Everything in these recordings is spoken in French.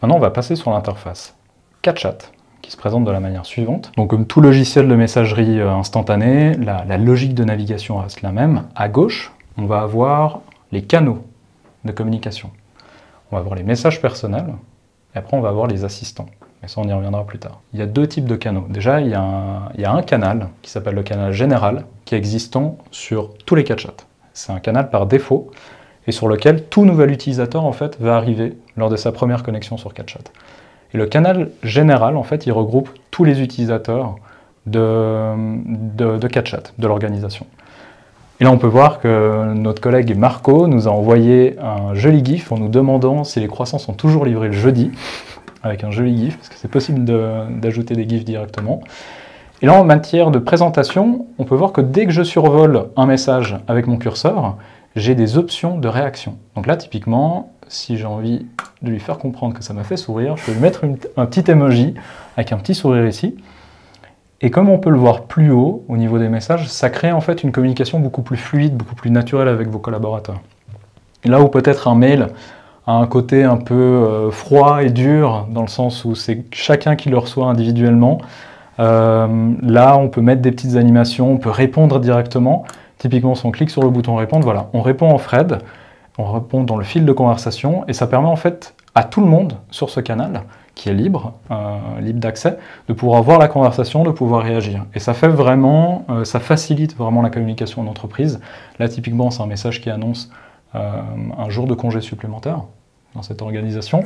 Maintenant, on va passer sur l'interface CatChat, qui se présente de la manière suivante. Donc, comme tout logiciel de messagerie instantanée, la logique de navigation reste la même. À gauche, on va avoir les canaux de communication. On va avoir les messages personnels, et après on va avoir les assistants. Mais ça, on y reviendra plus tard. Il y a deux types de canaux. Déjà, il y a un canal qui s'appelle le canal général, qui est existant sur tous les CatChat. C'est un canal par défaut, et sur lequel tout nouvel utilisateur en fait, va arriver lors de sa première connexion sur CatChat. Et le canal général, en fait, il regroupe tous les utilisateurs de CatChat, de l'organisation. Et là, on peut voir que notre collègue Marco nous a envoyé un joli GIF en nous demandant si les croissants sont toujours livrés le jeudi, avec un joli GIF, parce que c'est possible d'ajouter des GIFs directement. Et là, en matière de présentation, on peut voir que dès que je survole un message avec mon curseur, j'ai des options de réaction. Donc là, typiquement, si j'ai envie de lui faire comprendre que ça m'a fait sourire, je peux lui mettre un petit emoji avec un petit sourire ici. Et comme on peut le voir plus haut, au niveau des messages, ça crée en fait une communication beaucoup plus fluide, beaucoup plus naturelle avec vos collaborateurs. Et là où peut-être un mail a un côté un peu froid et dur, dans le sens où c'est chacun qui le reçoit individuellement, là on peut mettre des petites animations, on peut répondre directement. Typiquement, si on clique sur le bouton répondre, voilà, on répond en thread, on répond dans le fil de conversation, et ça permet en fait à tout le monde sur ce canal, qui est libre, libre d'accès, de pouvoir voir la conversation, de pouvoir réagir. Et ça fait vraiment, ça facilite vraiment la communication en entreprise. Là, typiquement, c'est un message qui annonce un jour de congé supplémentaire dans cette organisation.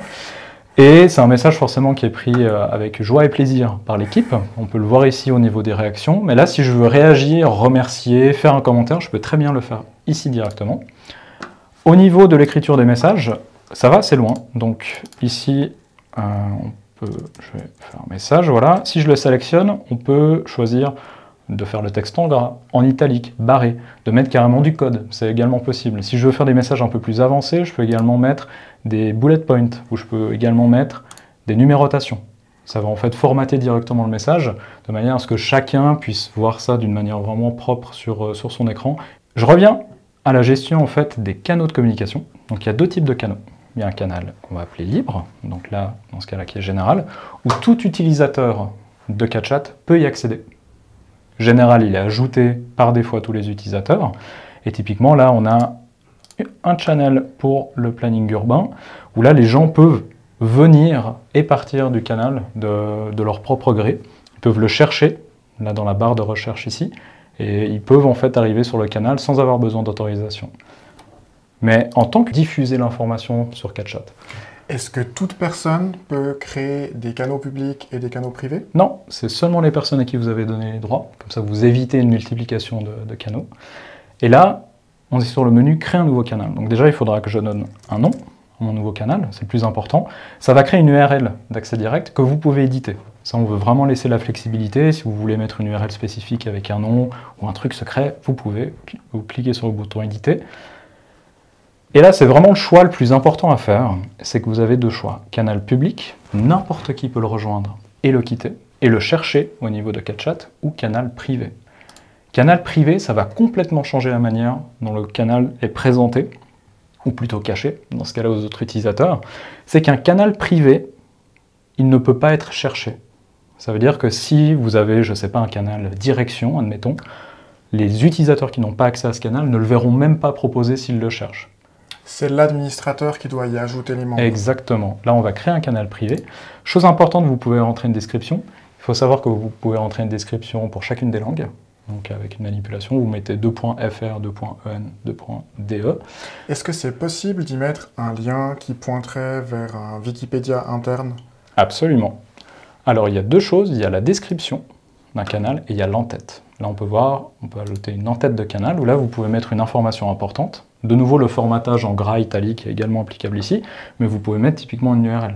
Et c'est un message forcément qui est pris avec joie et plaisir par l'équipe. On peut le voir ici au niveau des réactions. Mais là, si je veux réagir, remercier, faire un commentaire, je peux très bien le faire ici directement. Au niveau de l'écriture des messages, ça va assez loin. Donc ici, je vais faire un message, voilà. Si je le sélectionne, on peut choisir de faire le texte en gras, en italique, barré, de mettre carrément du code, c'est également possible. Si je veux faire des messages un peu plus avancés, je peux également mettre des bullet points, ou je peux également mettre des numérotations. Ça va en fait formater directement le message, de manière à ce que chacun puisse voir ça d'une manière vraiment propre sur son écran. Je reviens à la gestion en fait des canaux de communication. Donc il y a deux types de canaux. Il y a un canal qu'on va appeler libre, donc là, dans ce cas-là qui est général, où tout utilisateur de CatChat peut y accéder. Général, il est ajouté par défaut à tous les utilisateurs. Et typiquement, là, on a un channel pour le planning urbain, où là, les gens peuvent venir et partir du canal de leur propre gré. Ils peuvent le chercher, là, dans la barre de recherche ici, et ils peuvent en fait arriver sur le canal sans avoir besoin d'autorisation. Mais en tant que diffuser l'information sur CatChat. Est-ce que toute personne peut créer des canaux publics et des canaux privés? Non, c'est seulement les personnes à qui vous avez donné les droits. Comme ça, vous évitez une multiplication de canaux. Et là, on est sur le menu « Créer un nouveau canal ». Donc déjà, il faudra que je donne un nom à mon nouveau canal, c'est le plus important. Ça va créer une URL d'accès direct que vous pouvez éditer. Ça, on veut vraiment laisser la flexibilité. Si vous voulez mettre une URL spécifique avec un nom ou un truc secret, vous pouvez. Vous cliquez sur le bouton « Éditer ». Et là, c'est vraiment le choix le plus important à faire, c'est que vous avez deux choix. Canal public, n'importe qui peut le rejoindre et le quitter, et le chercher au niveau de CatChat, ou canal privé. Canal privé, ça va complètement changer la manière dont le canal est présenté, ou plutôt caché, dans ce cas-là aux autres utilisateurs. C'est qu'un canal privé, il ne peut pas être cherché. Ça veut dire que si vous avez, je ne sais pas, un canal direction, admettons, les utilisateurs qui n'ont pas accès à ce canal ne le verront même pas proposer s'ils le cherchent. C'est l'administrateur qui doit y ajouter les membres. Exactement. Là, on va créer un canal privé. Chose importante, vous pouvez rentrer une description. Il faut savoir que vous pouvez rentrer une description pour chacune des langues. Donc, avec une manipulation, vous mettez 2.fr, 2.en, 2.de. Est-ce que c'est possible d'y mettre un lien qui pointerait vers un Wikipédia interne? Absolument. Alors, il y a deux choses. Il y a la description d'un canal et il y a l'entête. Là, on peut voir, on peut ajouter une entête de canal où là, vous pouvez mettre une information importante. De nouveau, le formatage en gras italique est également applicable ici, mais vous pouvez mettre typiquement une URL.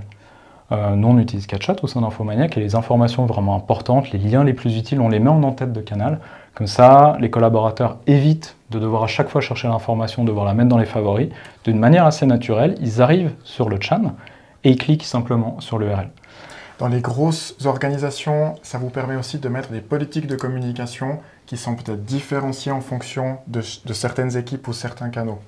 Nous, on utilise CatChat au sein d'Infomaniac et les informations vraiment importantes, les liens les plus utiles, on les met en entête de canal. Comme ça, les collaborateurs évitent de devoir à chaque fois chercher l'information, devoir la mettre dans les favoris. D'une manière assez naturelle, ils arrivent sur le chan et ils cliquent simplement sur l'URL. Dans les grosses organisations, ça vous permet aussi de mettre des politiques de communication qui sont peut-être différenciées en fonction de certaines équipes ou certains canaux.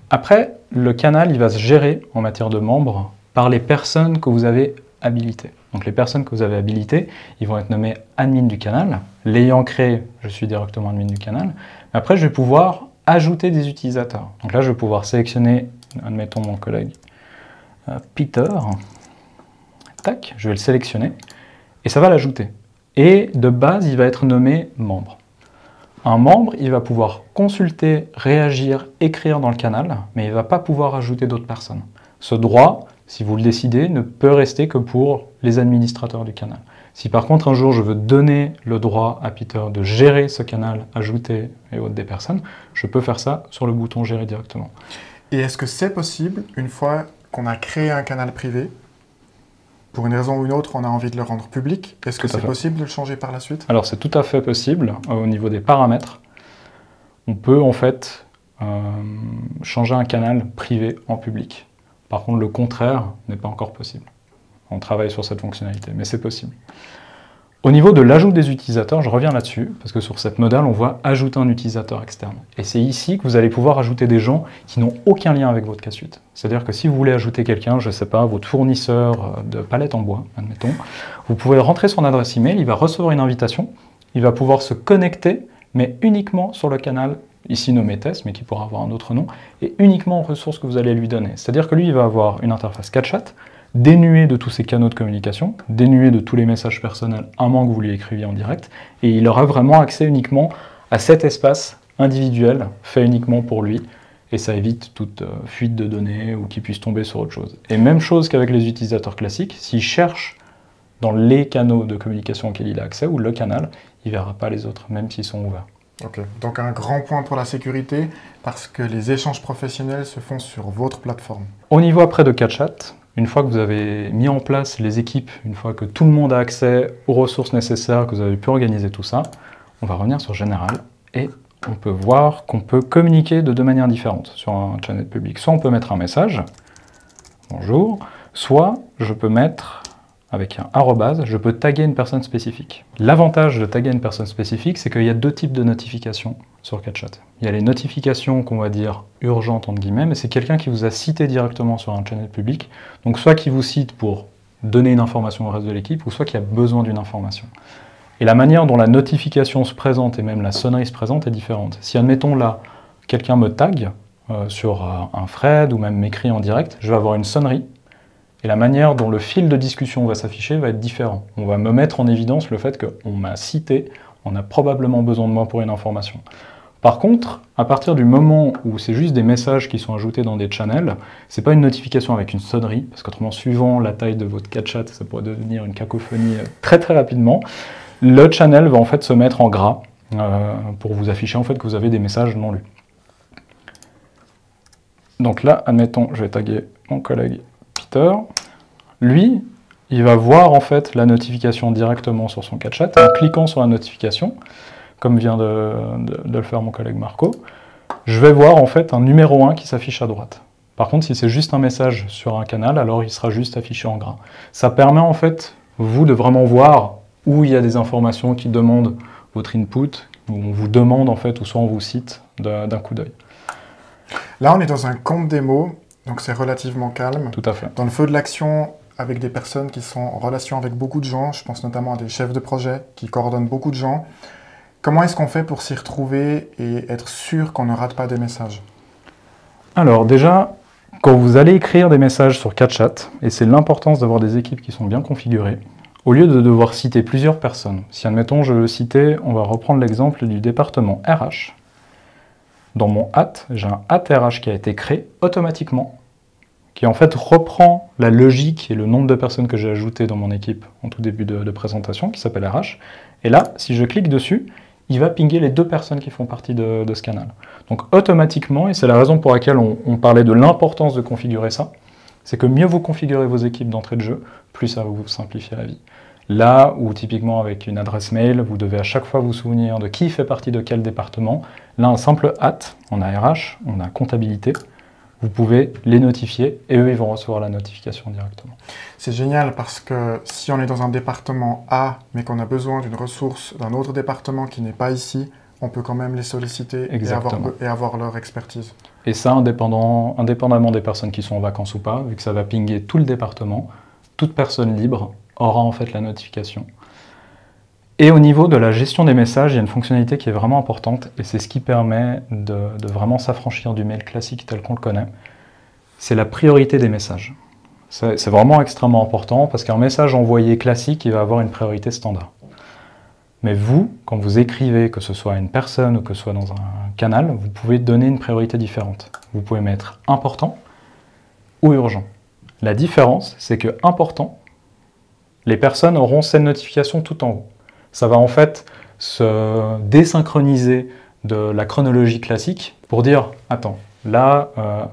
Après, le canal, il va se gérer en matière de membres par les personnes que vous avez habilitées. Donc les personnes que vous avez habilitées, ils vont être nommés admin du canal. L'ayant créé, je suis directement admin du canal. Après, je vais pouvoir ajouter des utilisateurs. Donc là, je vais pouvoir sélectionner, admettons mon collègue Peter. Tac, je vais le sélectionner et ça va l'ajouter. Et de base, il va être nommé membre. Un membre, il va pouvoir consulter, réagir, écrire dans le canal, mais il ne va pas pouvoir ajouter d'autres personnes. Ce droit, si vous le décidez, ne peut rester que pour les administrateurs du canal. Si par contre un jour je veux donner le droit à Peter de gérer ce canal, ajouter et autres des personnes, je peux faire ça sur le bouton gérer directement. Et est-ce que c'est possible, une fois qu'on a créé un canal privé, pour une raison ou une autre, on a envie de le rendre public, est-ce que c'est possible de le changer par la suite? Alors c'est tout à fait possible. Au niveau des paramètres, on peut en fait changer un canal privé en public. Par contre, le contraire n'est pas encore possible. On travaille sur cette fonctionnalité, mais c'est possible. Au niveau de l'ajout des utilisateurs, je reviens là-dessus, parce que sur cette modale, on voit ajouter un utilisateur externe. Et c'est ici que vous allez pouvoir ajouter des gens qui n'ont aucun lien avec votre cas suite. C'est-à-dire que si vous voulez ajouter quelqu'un, je ne sais pas, votre fournisseur de palettes en bois, admettons, vous pouvez rentrer son adresse email, il va recevoir une invitation, il va pouvoir se connecter, mais uniquement sur le canal, ici nommé test, mais qui pourra avoir un autre nom, et uniquement aux ressources que vous allez lui donner. C'est-à-dire que lui, il va avoir une interface CatChat, dénué de tous ces canaux de communication, dénué de tous les messages personnels, à moins que vous lui écriviez en direct, et il aura vraiment accès uniquement à cet espace individuel, fait uniquement pour lui, et ça évite toute fuite de données ou qu'il puisse tomber sur autre chose. Et même chose qu'avec les utilisateurs classiques, s'il cherche dans les canaux de communication auxquels il a accès, ou le canal, il ne verra pas les autres, même s'ils sont ouverts. Ok, donc un grand point pour la sécurité, parce que les échanges professionnels se font sur votre plateforme. Au niveau après de CatChat, une fois que vous avez mis en place les équipes, une fois que tout le monde a accès aux ressources nécessaires, que vous avez pu organiser tout ça, on va revenir sur Général et on peut voir qu'on peut communiquer de deux manières différentes sur un channel public. Soit on peut mettre un message, bonjour, soit je peux mettre, avec un arrobase, je peux taguer une personne spécifique. L'avantage de taguer une personne spécifique, c'est qu'il y a deux types de notifications sur CatChat. Il y a les notifications qu'on va dire urgentes entre guillemets, mais c'est quelqu'un qui vous a cité directement sur un channel public, donc soit qui vous cite pour donner une information au reste de l'équipe, ou soit qui a besoin d'une information. Et la manière dont la notification se présente et même la sonnerie se présente est différente. Si admettons là, quelqu'un me tag sur un thread ou même m'écrit en direct, je vais avoir une sonnerie, et la manière dont le fil de discussion va s'afficher va être différent. On va me mettre en évidence le fait qu'on m'a cité, on a probablement besoin de moi pour une information. Par contre, à partir du moment où c'est juste des messages qui sont ajoutés dans des channels, c'est pas une notification avec une sonnerie, parce qu'autrement, suivant la taille de votre CatChat, ça pourrait devenir une cacophonie très très rapidement. Le channel va en fait se mettre en gras pour vous afficher en fait que vous avez des messages non lus. Donc là, admettons, je vais taguer mon collègue Peter. Lui, il va voir en fait la notification directement sur son CatChat en cliquant sur la notification, comme vient de le faire mon collègue Marco. Je vais voir en fait un numéro 1 qui s'affiche à droite. Par contre, si c'est juste un message sur un canal, alors il sera juste affiché en gras. Ça permet en fait, vous, de vraiment voir où il y a des informations qui demandent votre input, où on vous demande en fait, ou soit on vous cite d'un coup d'œil. Là, on est dans un compte démo, donc c'est relativement calme. Tout à fait. Dans le feu de l'action, avec des personnes qui sont en relation avec beaucoup de gens, je pense notamment à des chefs de projet qui coordonnent beaucoup de gens. Comment est-ce qu'on fait pour s'y retrouver et être sûr qu'on ne rate pas des messages? Alors déjà, quand vous allez écrire des messages sur CatChat, et c'est l'importance d'avoir des équipes qui sont bien configurées, au lieu de devoir citer plusieurs personnes, si admettons je veux citer, on va reprendre l'exemple du département RH, dans mon j'ai un @RH qui a été créé automatiquement, qui en fait reprend la logique et le nombre de personnes que j'ai ajoutées dans mon équipe en tout début de présentation, qui s'appelle RH. Et là, si je clique dessus, il va pinguer les deux personnes qui font partie de ce canal. Donc automatiquement, et c'est la raison pour laquelle on parlait de l'importance de configurer ça, c'est que mieux vous configurez vos équipes d'entrée de jeu, plus ça va vous simplifier la vie. Là où typiquement avec une adresse mail, vous devez à chaque fois vous souvenir de qui fait partie de quel département. Là, un simple on a RH, on a comptabilité, vous pouvez les notifier et eux, ils vont recevoir la notification directement. C'est génial parce que si on est dans un département A, mais qu'on a besoin d'une ressource d'un autre département qui n'est pas ici, on peut quand même les solliciter Exactement. et avoir leur expertise. Et ça, indépendamment des personnes qui sont en vacances ou pas, vu que ça va pinguer tout le département, toute personne libre aura en fait la notification. Et au niveau de la gestion des messages, il y a une fonctionnalité qui est vraiment importante, et c'est ce qui permet de vraiment s'affranchir du mail classique tel qu'on le connaît. C'est la priorité des messages. C'est vraiment extrêmement important, parce qu'un message envoyé classique, il va avoir une priorité standard. Mais vous, quand vous écrivez, que ce soit à une personne ou que ce soit dans un canal, vous pouvez donner une priorité différente. Vous pouvez mettre important ou urgent. La différence, c'est que important, les personnes auront cette notification tout en haut. Ça va en fait se désynchroniser de la chronologie classique pour dire « Attends, là,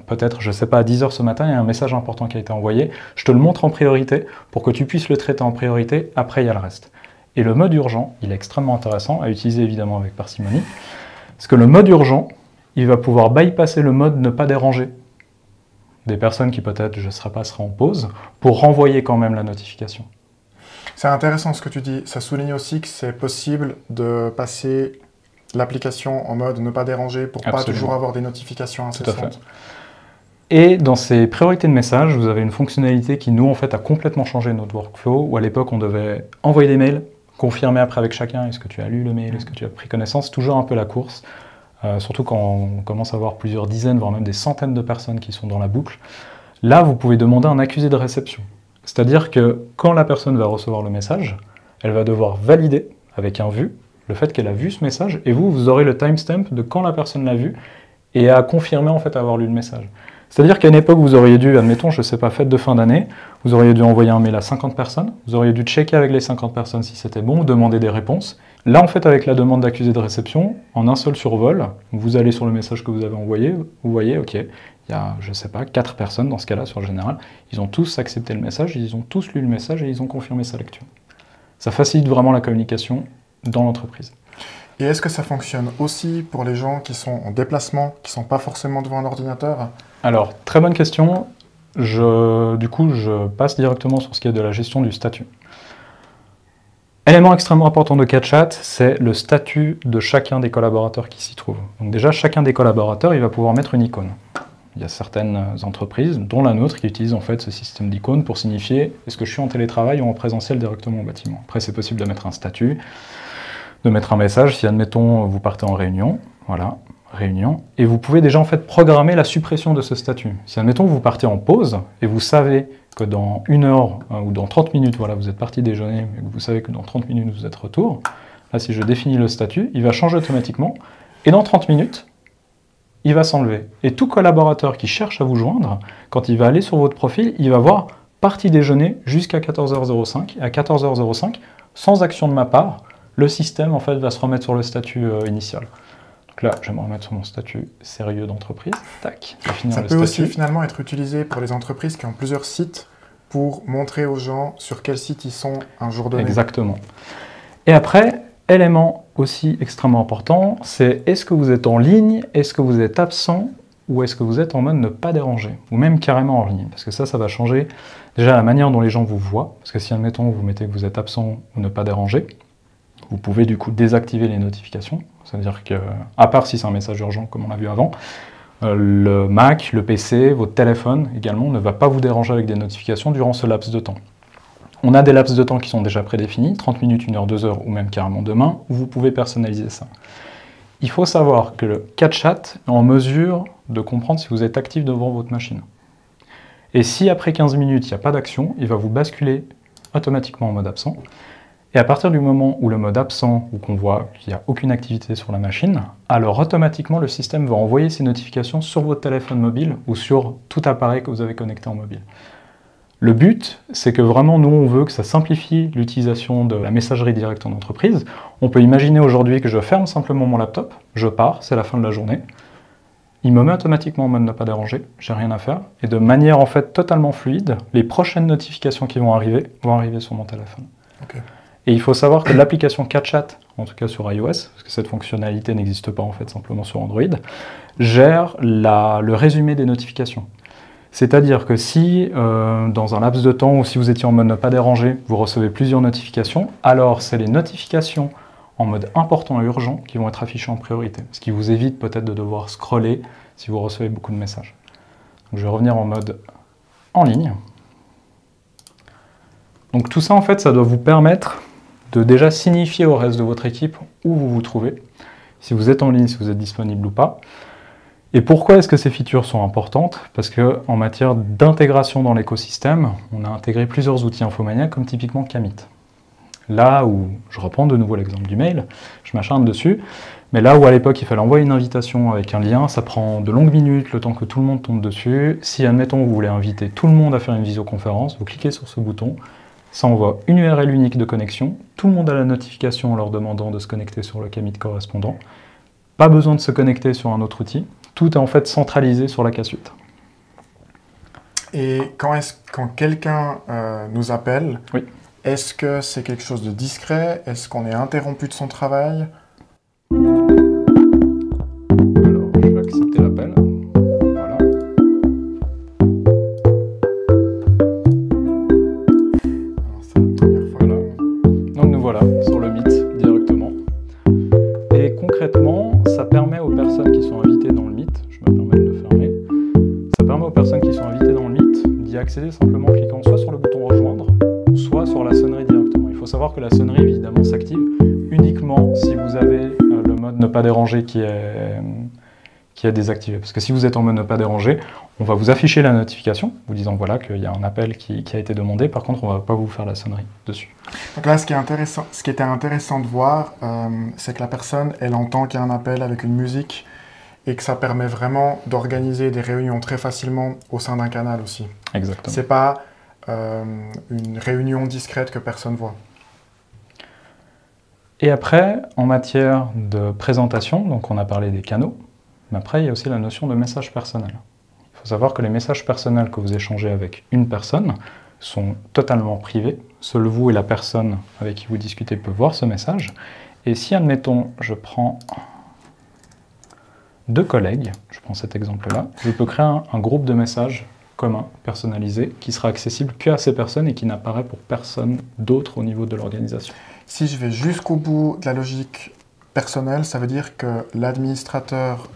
peut-être, je ne sais pas, à 10h ce matin, il y a un message important qui a été envoyé, je te le montre en priorité pour que tu puisses le traiter en priorité, après il y a le reste. » Et le mode urgent, il est extrêmement intéressant, à utiliser évidemment avec parcimonie, parce que le mode urgent, il va pouvoir bypasser le mode ne pas déranger des personnes qui peut-être, je ne sais pas, seraient en pause, pour renvoyer quand même la notification. C'est intéressant ce que tu dis. Ça souligne aussi que c'est possible de passer l'application en mode ne pas déranger pour pas toujours avoir des notifications incessantes. Tout à fait. Et dans ces priorités de messages, vous avez une fonctionnalité qui, nous, en fait, a complètement changé notre workflow, où à l'époque, on devait envoyer des mails, confirmer après avec chacun, est-ce que tu as lu le mail, est-ce que tu as pris connaissance, toujours un peu la course, surtout quand on commence à avoir plusieurs dizaines, voire même des centaines de personnes qui sont dans la boucle. Là, vous pouvez demander un accusé de réception. C'est-à-dire que quand la personne va recevoir le message, elle va devoir valider avec un vu le fait qu'elle a vu ce message, et vous aurez le timestamp de quand la personne l'a vu, et à confirmer en fait avoir lu le message. C'est-à-dire qu'à une époque, vous auriez dû, admettons, je ne sais pas, fête de fin d'année, vous auriez dû envoyer un mail à 50 personnes, vous auriez dû checker avec les 50 personnes si c'était bon, demander des réponses. Là, en fait, avec la demande d'accusé de réception, en un seul survol, vous allez sur le message que vous avez envoyé, vous voyez, ok, il y a, je ne sais pas, 4 personnes dans ce cas-là, sur le général, ils ont tous accepté le message, ils ont tous lu le message et ils ont confirmé sa lecture. Ça facilite vraiment la communication dans l'entreprise. Et est-ce que ça fonctionne aussi pour les gens qui sont en déplacement, qui ne sont pas forcément devant un ordinateur? Alors, très bonne question. Du coup, je passe directement sur ce qui est de la gestion du statut. Élément extrêmement important de CatChat, c'est le statut de chacun des collaborateurs qui s'y trouvent. Donc déjà, chacun des collaborateurs, il va pouvoir mettre une icône. Il y a certaines entreprises, dont la nôtre, qui utilisent en fait ce système d'icônes pour signifier est-ce que je suis en télétravail ou en présentiel directement au bâtiment. Après, c'est possible de mettre un statut, de mettre un message, si admettons vous partez en réunion, voilà, réunion, et vous pouvez déjà en fait programmer la suppression de ce statut. Si admettons vous partez en pause, et vous savez que dans 1 heure ou dans 30 minutes, voilà, vous êtes parti déjeuner, et que vous savez que dans 30 minutes vous êtes retour, là si je définis le statut, il va changer automatiquement, et dans 30 minutes, il va s'enlever. Et tout collaborateur qui cherche à vous joindre, quand il va aller sur votre profil, il va voir parti déjeuner jusqu'à 14h05, et à 14h05, sans action de ma part, le système en fait va se remettre sur le statut initial. Donc là, je vais me remettre sur mon statut sérieux d'entreprise. Tac, ça peut aussi finalement être utilisé pour les entreprises qui ont plusieurs sites pour montrer aux gens sur quel site ils sont un jour donné. Exactement. Et après, élément aussi extrêmement important, c'est est-ce que vous êtes en ligne, est-ce que vous êtes absent ou est-ce que vous êtes en mode ne pas déranger, ou même carrément en ligne, parce que ça va changer déjà la manière dont les gens vous voient, parce que si admettons vous mettez que vous êtes absent ou ne pas déranger, vous pouvez du coup désactiver les notifications, c'est-à-dire que, à part si c'est un message urgent comme on l'a vu avant, le Mac, le PC, votre téléphone également ne va pas vous déranger avec des notifications durant ce laps de temps. On a des laps de temps qui sont déjà prédéfinis, 30 minutes, 1 heure, 2 heures ou même carrément demain, où vous pouvez personnaliser ça. Il faut savoir que le CatChat est en mesure de comprendre si vous êtes actif devant votre machine. Et si après 15 minutes il n'y a pas d'action, il va vous basculer automatiquement en mode absent. Et à partir du moment où le mode absent, ou qu'on voit qu'il n'y a aucune activité sur la machine, alors automatiquement le système va envoyer ces notifications sur votre téléphone mobile ou sur tout appareil que vous avez connecté en mobile. Le but, c'est que vraiment nous on veut que ça simplifie l'utilisation de la messagerie directe en entreprise. On peut imaginer aujourd'hui que je ferme simplement mon laptop, je pars, c'est la fin de la journée. Il me met automatiquement en mode ne pas déranger, j'ai rien à faire. Et de manière en fait totalement fluide, les prochaines notifications qui vont arriver sur mon téléphone. Okay. Et il faut savoir que l'application CatChat, en tout cas sur iOS, parce que cette fonctionnalité n'existe pas en fait simplement sur Android, gère le résumé des notifications. C'est-à-dire que si, dans un laps de temps, ou si vous étiez en mode ne pas déranger, vous recevez plusieurs notifications, alors c'est les notifications en mode important et urgent qui vont être affichés en priorité, ce qui vous évite peut-être de devoir scroller si vous recevez beaucoup de messages. Donc, je vais revenir en mode en ligne. Donc tout ça, en fait, ça doit vous permettre de déjà signifier au reste de votre équipe où vous vous trouvez, si vous êtes en ligne, si vous êtes disponible ou pas. Et pourquoi est-ce que ces features sont importantes? Parce qu'en matière d'intégration dans l'écosystème, on a intégré plusieurs outils Infomania, comme typiquement Kamit. Là où, je reprends de nouveau l'exemple du mail, je m'acharne dessus, mais là où à l'époque il fallait envoyer une invitation avec un lien, ça prend de longues minutes, le temps que tout le monde tombe dessus. Si, admettons, vous voulez inviter tout le monde à faire une visioconférence, vous cliquez sur ce bouton, ça envoie une URL unique de connexion, tout le monde a la notification en leur demandant de se connecter sur le Kamit correspondant. Pas besoin de se connecter sur un autre outil, tout est en fait centralisé sur la K-Suite. Et quand quelqu'un nous appelle, oui. Est-ce que c'est quelque chose de discret? Est-ce qu'on est interrompu de son travail? Alors, je vais accepter l'appel. Voilà. Alors, c'est la première fois. Voilà. Donc nous voilà sur le Meet directement. Et concrètement, ça permet aux personnes qui sont invitées dans le Meet, je me permets de le fermer, ça permet aux personnes qui sont invitées dans le Meet d'y accéder simplement en cliquant soit sur le bouton rejoindre, soit sur la sonnerie directement. Il faut savoir que la sonnerie, évidemment, s'active uniquement si vous avez le mode ne pas déranger qui est désactivé. Parce que si vous êtes en mode ne pas déranger, on va vous afficher la notification, vous disant voilà qu'il y a un appel qui a été demandé. Par contre, on ne va pas vous faire la sonnerie dessus. Donc là, ce qui était intéressant de voir, c'est que la personne, elle entend qu'il y a un appel avec une musique et que ça permet vraiment d'organiser des réunions très facilement au sein d'un canal aussi. Exactement. C'est pas une réunion discrète que personne voit. Et après, en matière de présentation, donc on a parlé des canaux, mais après il y a aussi la notion de message personnel. Il faut savoir que les messages personnels que vous échangez avec une personne sont totalement privés. Seul vous et la personne avec qui vous discutez peuvent voir ce message. Et si, admettons, je prends deux collègues, je prends cet exemple-là, je peux créer un groupe de messages commun, personnalisé, qui sera accessible qu'à ces personnes et qui n'apparaît pour personne d'autre au niveau de l'organisation. Si je vais jusqu'au bout de la logique personnelle, ça veut dire que l'administrateur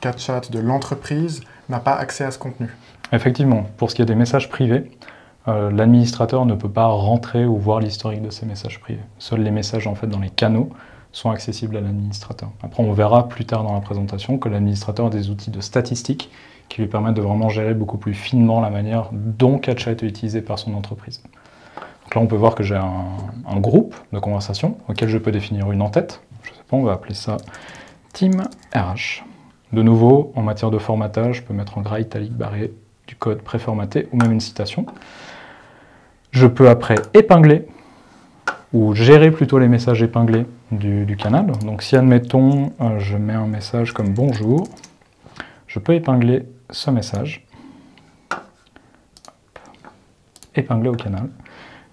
K-Chat de l'entreprise n'a pas accès à ce contenu. Effectivement, pour ce qui est des messages privés, l'administrateur ne peut pas rentrer ou voir l'historique de ces messages privés. Seuls les messages en fait dans les canaux sont accessibles à l'administrateur. Après, on verra plus tard dans la présentation que l'administrateur a des outils de statistiques qui lui permettent de vraiment gérer beaucoup plus finement la manière dont K-Chat est utilisé par son entreprise. Donc là, on peut voir que j'ai un groupe de conversation auquel je peux définir une en-tête. Je sais pas, on va appeler ça Team RH. De nouveau, en matière de formatage, je peux mettre en gras, italique, barré, du code préformaté ou même une citation. Je peux après épingler ou gérer plutôt les messages épinglés du canal. Donc si, admettons, je mets un message comme « Bonjour », je peux épingler ce message, épingler au canal.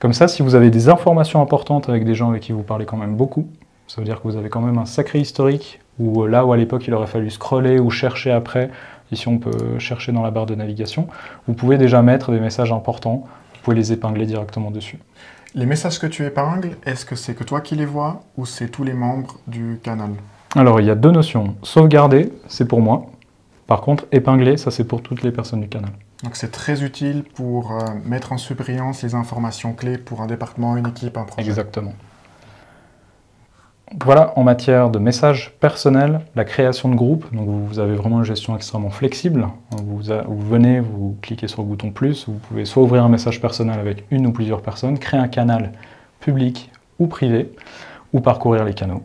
Comme ça, si vous avez des informations importantes avec des gens avec qui vous parlez quand même beaucoup, ça veut dire que vous avez quand même un sacré historique, ou là où à l'époque il aurait fallu scroller ou chercher après, ici on peut chercher dans la barre de navigation, vous pouvez déjà mettre des messages importants, vous pouvez les épingler directement dessus. Les messages que tu épingles, est-ce que c'est que toi qui les vois ou c'est tous les membres du canal? Alors il y a deux notions. Sauvegarder, c'est pour moi. Par contre, épingler, ça c'est pour toutes les personnes du canal. Donc c'est très utile pour mettre en surbrillance les informations clés pour un département, une équipe, un projet. Exactement. Voilà, en matière de messages personnels, la création de groupe, donc vous avez vraiment une gestion extrêmement flexible. Vous venez, vous cliquez sur le bouton plus, vous pouvez soit ouvrir un message personnel avec une ou plusieurs personnes, créer un canal public ou privé, ou parcourir les canaux,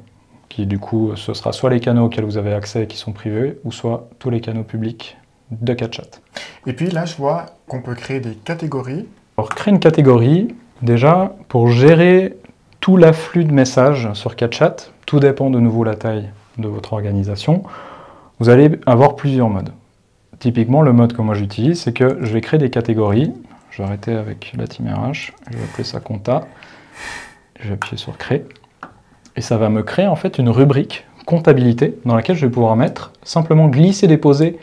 qui du coup, ce sera soit les canaux auxquels vous avez accès et qui sont privés, ou soit tous les canaux publics de K-Chat. Et puis là, je vois qu'on peut créer des catégories. Alors, créer une catégorie, déjà, pour gérer tout l'afflux de messages sur K-Chat, tout dépend de nouveau de la taille de votre organisation, vous allez avoir plusieurs modes. Typiquement, le mode que moi j'utilise, c'est que je vais créer des catégories. Je vais arrêter avec la team RH, je vais appeler ça compta, je vais appuyer sur créer, et ça va me créer en fait une rubrique comptabilité dans laquelle je vais pouvoir mettre, simplement glisser, déposer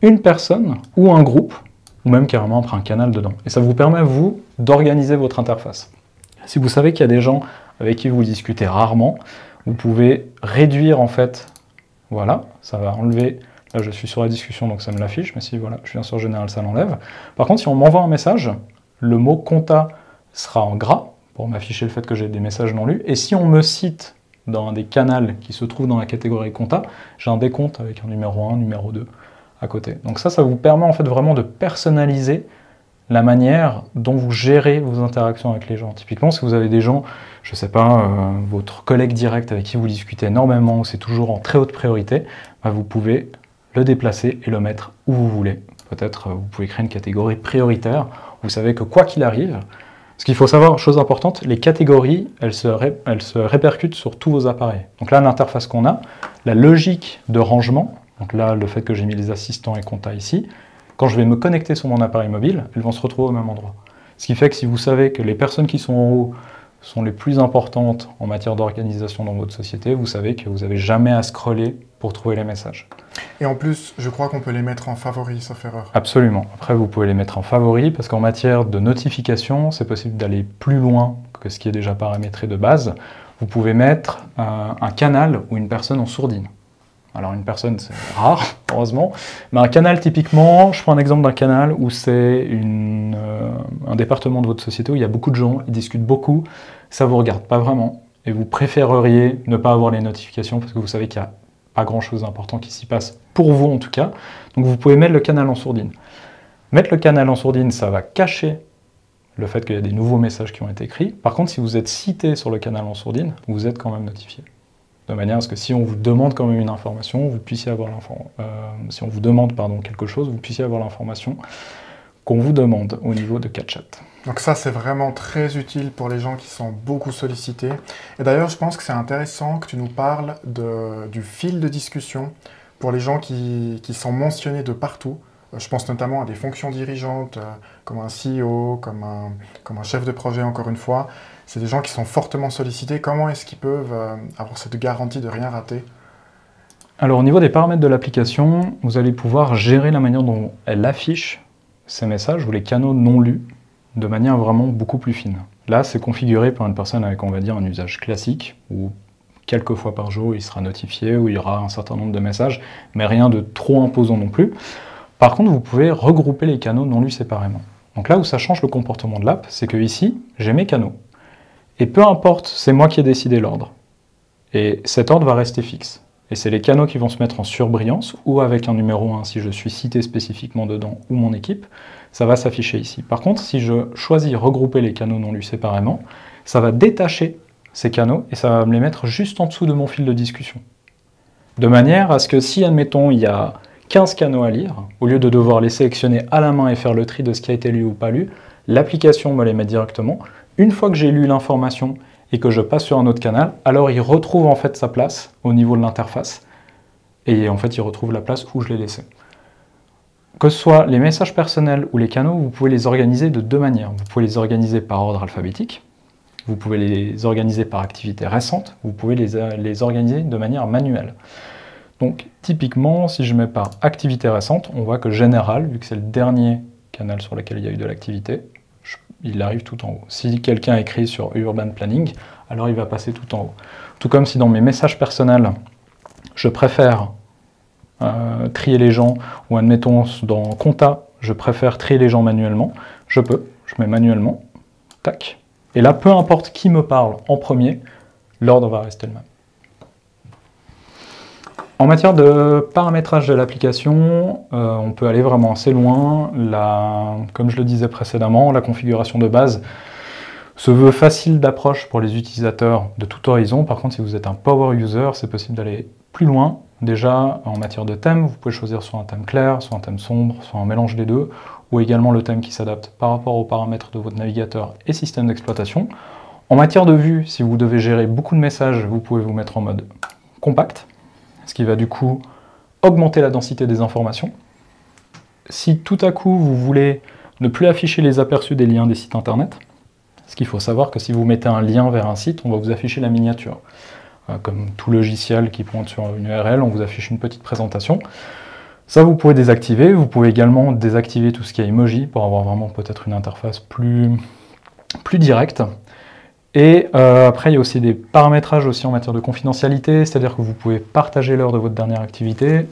une personne ou un groupe, ou même carrément après un canal dedans. Et ça vous permet, vous, d'organiser votre interface. Si vous savez qu'il y a des gens avec qui vous discutez rarement, vous pouvez réduire en fait, voilà, ça va enlever, là je suis sur la discussion donc ça me l'affiche, mais si voilà, je viens sur Général, ça l'enlève. Par contre, si on m'envoie un message, le mot compta sera en gras, pour m'afficher le fait que j'ai des messages non lus, et si on me cite dans un des canaux qui se trouve dans la catégorie compta, j'ai un décompte avec un numéro 1, numéro 2 à côté. Donc ça vous permet en fait vraiment de personnaliser la manière dont vous gérez vos interactions avec les gens. Typiquement, si vous avez des gens, je ne sais pas, votre collègue direct avec qui vous discutez énormément, c'est toujours en très haute priorité, bah vous pouvez le déplacer et le mettre où vous voulez. Peut-être vous pouvez créer une catégorie prioritaire. Vous savez que quoi qu'il arrive, ce qu'il faut savoir, chose importante, les catégories, elles se répercutent sur tous vos appareils. Donc là, l'interface qu'on a, la logique de rangement, donc là, le fait que j'ai mis les assistants et compta ici, quand je vais me connecter sur mon appareil mobile, elles vont se retrouver au même endroit. Ce qui fait que si vous savez que les personnes qui sont en haut sont les plus importantes en matière d'organisation dans votre société, vous savez que vous n'avez jamais à scroller pour trouver les messages. Et en plus, je crois qu'on peut les mettre en favoris, sauf erreur. Absolument. Après, vous pouvez les mettre en favoris, parce qu'en matière de notification, c'est possible d'aller plus loin que ce qui est déjà paramétré de base. Vous pouvez mettre un canal ou une personne en sourdine. Alors une personne, c'est rare, heureusement, mais un canal typiquement, je prends un exemple d'un canal où c'est un département de votre société où il y a beaucoup de gens, ils discutent beaucoup, ça ne vous regarde pas vraiment, et vous préféreriez ne pas avoir les notifications parce que vous savez qu'il n'y a pas grand-chose d'important qui s'y passe, pour vous en tout cas, donc vous pouvez mettre le canal en sourdine. Mettre le canal en sourdine, ça va cacher le fait qu'il y a des nouveaux messages qui ont été écrits. Par contre, si vous êtes cité sur le canal en sourdine, vous êtes quand même notifié. De manière à ce que si on vous demande quand même une information, vous puissiez avoir si on vous demande quelque chose, vous puissiez avoir l'information qu'on vous demande au niveau de CatChat. Donc ça, c'est vraiment très utile pour les gens qui sont beaucoup sollicités. Et d'ailleurs, je pense que c'est intéressant que tu nous parles du fil de discussion pour les gens qui sont mentionnés de partout. Je pense notamment à des fonctions dirigeantes, comme un CEO, comme un chef de projet, encore une fois. C'est des gens qui sont fortement sollicités. Comment est-ce qu'ils peuvent avoir cette garantie de rien rater? Alors au niveau des paramètres de l'application, vous allez pouvoir gérer la manière dont elle affiche ces messages ou les canaux non lus de manière vraiment beaucoup plus fine. Là, c'est configuré par une personne avec, on va dire, un usage classique, où quelques fois par jour, il sera notifié, où il y aura un certain nombre de messages, mais rien de trop imposant non plus. Par contre, vous pouvez regrouper les canaux non lus séparément. Donc là où ça change le comportement de l'app, c'est que ici, j'ai mes canaux. Et peu importe, c'est moi qui ai décidé l'ordre. Et cet ordre va rester fixe. Et c'est les canaux qui vont se mettre en surbrillance, ou avec un numéro 1 si je suis cité spécifiquement dedans, ou mon équipe, ça va s'afficher ici. Par contre, si je choisis regrouper les canaux non lus séparément, ça va détacher ces canaux, et ça va me les mettre juste en dessous de mon fil de discussion. De manière à ce que si, admettons, il y a 15 canaux à lire, au lieu de devoir les sélectionner à la main et faire le tri de ce qui a été lu ou pas lu, l'application me les met directement. Une fois que j'ai lu l'information et que je passe sur un autre canal, alors il retrouve en fait sa place au niveau de l'interface, et en fait il retrouve la place où je l'ai laissé. Que ce soit les messages personnels ou les canaux, vous pouvez les organiser de deux manières. Vous pouvez les organiser par ordre alphabétique, vous pouvez les organiser par activité récente, vous pouvez les organiser de manière manuelle. Donc typiquement, si je mets par activité récente, on voit que Général, vu que c'est le dernier canal sur lequel il y a eu de l'activité, il arrive tout en haut. Si quelqu'un écrit sur Urban Planning, alors il va passer tout en haut. Tout comme si dans mes messages personnels, je préfère trier les gens, ou admettons dans Compta, je préfère trier les gens manuellement, je mets manuellement, tac. Et là, peu importe qui me parle en premier, l'ordre va rester le même. En matière de paramétrage de l'application, on peut aller vraiment assez loin. Comme je le disais précédemment, la configuration de base se veut facile d'approche pour les utilisateurs de tout horizon. Par contre, si vous êtes un power user, c'est possible d'aller plus loin. Déjà, en matière de thème, vous pouvez choisir soit un thème clair, soit un thème sombre, soit un mélange des deux, ou également le thème qui s'adapte par rapport aux paramètres de votre navigateur et système d'exploitation. En matière de vue, si vous devez gérer beaucoup de messages, vous pouvez vous mettre en mode compact, ce qui va du coup augmenter la densité des informations. Si tout à coup vous voulez ne plus afficher les aperçus des liens des sites internet, ce qu'il faut savoir que si vous mettez un lien vers un site, on va vous afficher la miniature. Comme tout logiciel qui pointe sur une URL, on vous affiche une petite présentation. Ça, vous pouvez désactiver. Vous pouvez également désactiver tout ce qui est emoji pour avoir vraiment peut-être une interface plus directe. Et après, il y a aussi des paramétrages aussi en matière de confidentialité, c'est-à-dire que vous pouvez partager l'heure de votre dernière activité.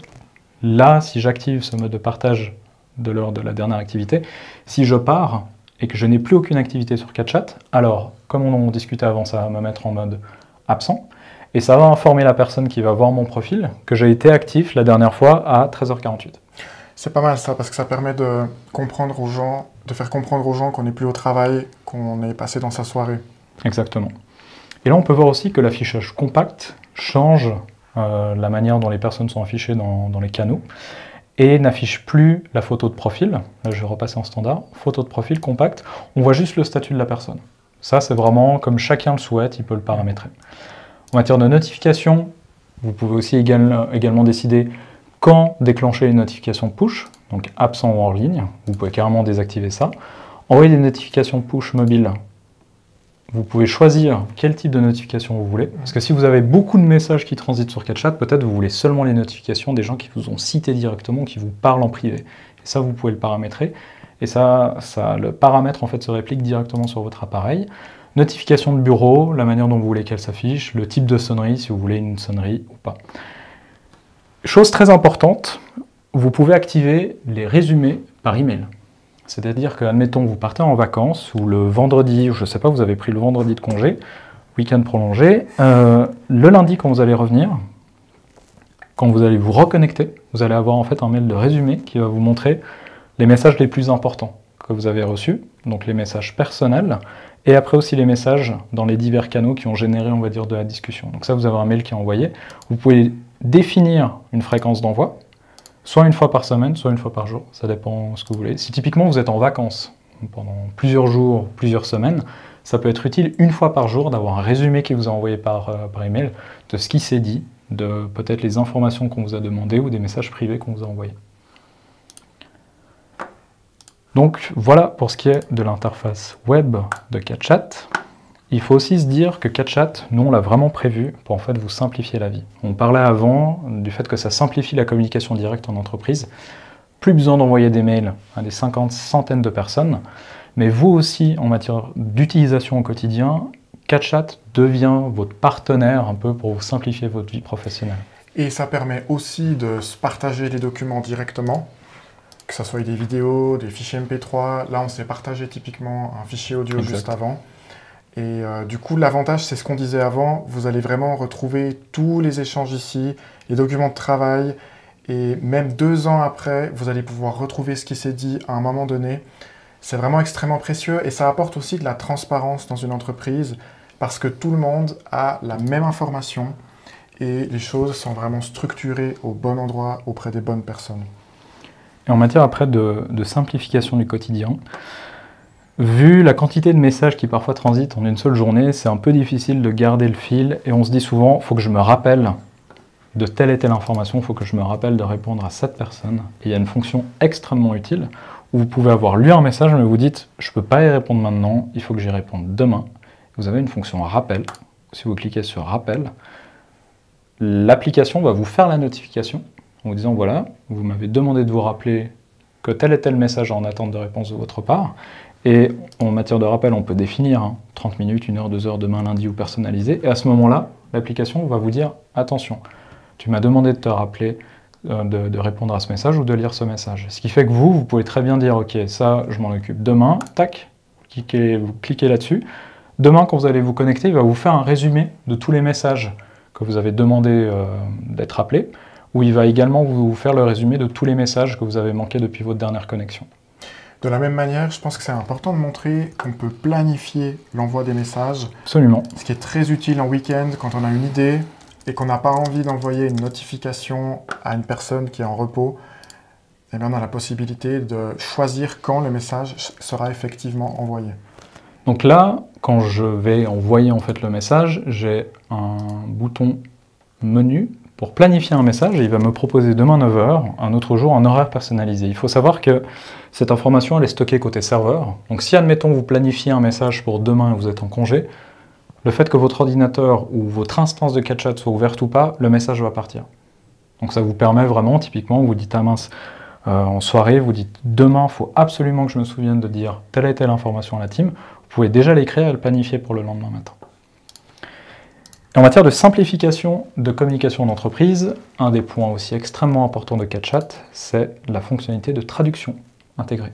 Là, si j'active ce mode de partage de l'heure de la dernière activité, si je pars et que je n'ai plus aucune activité sur CatChat, alors, comme on en discutait avant, ça va me mettre en mode absent, et ça va informer la personne qui va voir mon profil que j'ai été actif la dernière fois à 13h48. C'est pas mal ça, parce que ça permet de comprendre aux gens, de faire comprendre aux gens qu'on n'est plus au travail, qu'on est passé dans sa soirée. Exactement. Et là, on peut voir aussi que l'affichage compact change la manière dont les personnes sont affichées dans les canaux et n'affiche plus la photo de profil. Là, je vais repasser en standard. Photo de profil compact. On voit juste le statut de la personne. Ça, c'est vraiment comme chacun le souhaite, il peut le paramétrer. En matière de notification, vous pouvez aussi également décider quand déclencher les notifications push, donc absent ou en ligne. Vous pouvez carrément désactiver ça. Envoyer des notifications push mobile. Vous pouvez choisir quel type de notification vous voulez. Parce que si vous avez beaucoup de messages qui transitent sur CatChat, peut-être vous voulez seulement les notifications des gens qui vous ont cité directement, qui vous parlent en privé. Et ça, vous pouvez le paramétrer. Et ça, le paramètre en fait se réplique directement sur votre appareil. Notification de bureau, la manière dont vous voulez qu'elle s'affiche, le type de sonnerie, si vous voulez une sonnerie ou pas. Chose très importante, vous pouvez activer les résumés par email. C'est-à-dire que, admettons, vous partez en vacances, ou le vendredi, ou je ne sais pas, vous avez pris le vendredi de congé, week-end prolongé, le lundi quand vous allez revenir, quand vous allez vous reconnecter, vous allez avoir en fait un mail de résumé qui va vous montrer les messages les plus importants que vous avez reçus, donc les messages personnels, et après aussi les messages dans les divers canaux qui ont généré, on va dire, de la discussion. Donc ça, vous avez un mail qui est envoyé. Vous pouvez définir une fréquence d'envoi, soit une fois par semaine, soit une fois par jour, ça dépend ce que vous voulez. Si typiquement vous êtes en vacances pendant plusieurs jours, plusieurs semaines, ça peut être utile une fois par jour d'avoir un résumé qui vous est envoyé par email de ce qui s'est dit, de peut-être les informations qu'on vous a demandées ou des messages privés qu'on vous a envoyés. Donc voilà pour ce qui est de l'interface web de CatChat. Il faut aussi se dire que CatChat, nous on l'a vraiment prévu pour en fait vous simplifier la vie. On parlait avant du fait que ça simplifie la communication directe en entreprise. Plus besoin d'envoyer des mails à des centaines de personnes, mais vous aussi en matière d'utilisation au quotidien, CatChat devient votre partenaire un peu pour vous simplifier votre vie professionnelle. Et ça permet aussi de se partager les documents directement, que ce soit des vidéos, des fichiers MP3. Là on s'est partagé typiquement un fichier audio juste avant. Et du coup, l'avantage, c'est ce qu'on disait avant, vous allez vraiment retrouver tous les échanges ici, les documents de travail, et même 2 ans après, vous allez pouvoir retrouver ce qui s'est dit à un moment donné. C'est vraiment extrêmement précieux, et ça apporte aussi de la transparence dans une entreprise, parce que tout le monde a la même information, et les choses sont vraiment structurées au bon endroit, auprès des bonnes personnes. Et en matière après de simplification du quotidien, vu la quantité de messages qui parfois transitent en une seule journée, c'est un peu difficile de garder le fil et on se dit souvent, il faut que je me rappelle de telle et telle information, il faut que je me rappelle de répondre à cette personne. Et il y a une fonction extrêmement utile où vous pouvez avoir lu un message mais vous dites, je ne peux pas y répondre maintenant, il faut que j'y réponde demain. Vous avez une fonction rappel. Si vous cliquez sur rappel, l'application va vous faire la notification en vous disant, voilà, vous m'avez demandé de vous rappeler que tel et tel message est en attente de réponse de votre part. Et en matière de rappel, on peut définir 30 minutes, 1 heure, 2 heures, demain, lundi ou personnalisé. Et à ce moment-là, l'application va vous dire « Attention, tu m'as demandé de te rappeler de répondre à ce message ou de lire ce message. » Ce qui fait que vous pouvez très bien dire « Ok, ça, je m'en occupe demain. » Tac, vous cliquez là-dessus. Demain, quand vous allez vous connecter, il va vous faire un résumé de tous les messages que vous avez demandé d'être rappelés, où il va également vous faire le résumé de tous les messages que vous avez manqués depuis votre dernière connexion. De la même manière, je pense que c'est important de montrer qu'on peut planifier l'envoi des messages. Absolument. Ce qui est très utile en week-end, quand on a une idée et qu'on n'a pas envie d'envoyer une notification à une personne qui est en repos, eh bien on a la possibilité de choisir quand le message sera effectivement envoyé. Donc là, quand je vais envoyer en fait le message, j'ai un bouton menu pour planifier un message, et il va me proposer demain 9 h, un autre jour, un horaire personnalisé. Il faut savoir que cette information, elle est stockée côté serveur. Donc si, admettons, vous planifiez un message pour demain et vous êtes en congé, le fait que votre ordinateur ou votre instance de CatChat soit ouverte ou pas, le message va partir. Donc ça vous permet vraiment, typiquement, vous dites, ah mince, en soirée, vous dites, demain, il faut absolument que je me souvienne de dire telle et telle information à la team. Vous vous pouvez déjà l'écrire et le planifier pour le lendemain matin. Et en matière de simplification de communication d'entreprise, un des points aussi extrêmement importants de CatChat, c'est la fonctionnalité de traduction intégrée.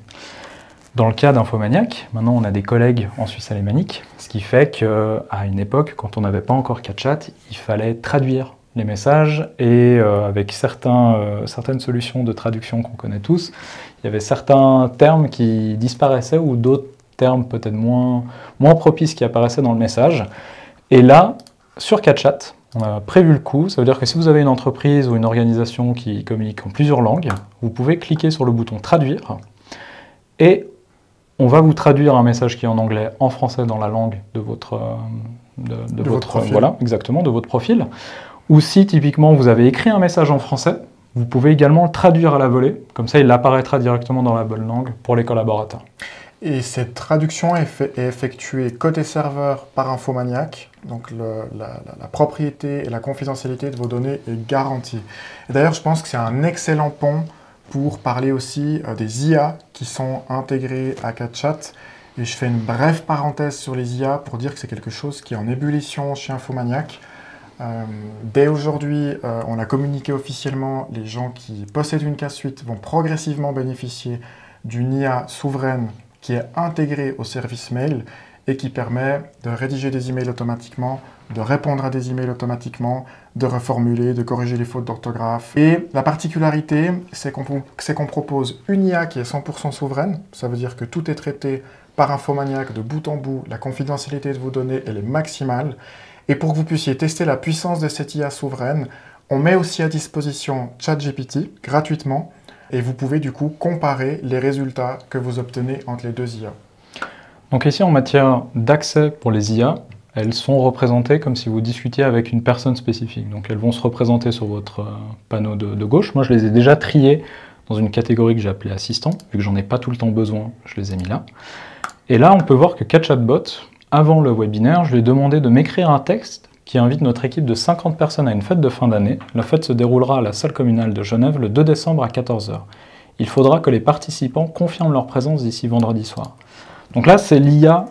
Dans le cas d'Infomaniac, maintenant on a des collègues en Suisse alémanique, ce qui fait qu'à une époque, quand on n'avait pas encore CatChat, il fallait traduire les messages et avec certaines solutions de traduction qu'on connaît tous, il y avait certains termes qui disparaissaient ou d'autres termes peut-être moins propices qui apparaissaient dans le message. Et là, sur CatChat, on a prévu le coup, ça veut dire que si vous avez une entreprise ou une organisation qui communique en plusieurs langues, vous pouvez cliquer sur le bouton traduire et on va vous traduire un message qui est en anglais, en français dans la langue de votre profil. Voilà, exactement, de votre profil. Ou si typiquement vous avez écrit un message en français, vous pouvez également le traduire à la volée, comme ça il apparaîtra directement dans la bonne langue pour les collaborateurs. Et cette traduction est effectuée côté serveur par Infomaniac, donc la propriété et la confidentialité de vos données est garantie. Et d'ailleurs, je pense que c'est un excellent pont pour parler aussi des IA qui sont intégrés à CatChat. Et je fais une brève parenthèse sur les IA pour dire que c'est quelque chose qui est en ébullition chez Infomaniac. Dès aujourd'hui, on a communiqué officiellement, les gens qui possèdent une CAS-suite vont progressivement bénéficier d'une IA souveraine qui est intégrée au service mail et qui permet de rédiger des emails automatiquement, de répondre à des emails automatiquement, de reformuler, de corriger les fautes d'orthographe. Et la particularité, c'est qu'on propose une IA qui est 100% souveraine. Ça veut dire que tout est traité par Infomaniac de bout en bout. La confidentialité de vos données, elle est maximale. Et pour que vous puissiez tester la puissance de cette IA souveraine, on met aussi à disposition ChatGPT gratuitement. Et vous pouvez du coup comparer les résultats que vous obtenez entre les deux IA. Donc ici, en matière d'accès pour les IA, elles sont représentées comme si vous discutiez avec une personne spécifique. Donc elles vont se représenter sur votre panneau de gauche. Moi, je les ai déjà triées dans une catégorie que j'ai appelée assistant. Vu que j'en ai pas tout le temps besoin, je les ai mis là. Et là, on peut voir que CatChatBot, avant le webinaire, je lui ai demandé de m'écrire un texte qui invite notre équipe de 50 personnes à une fête de fin d'année. La fête se déroulera à la salle communale de Genève le 2 décembre à 14 h. Il faudra que les participants confirment leur présence d'ici vendredi soir. Donc là, c'est l'IA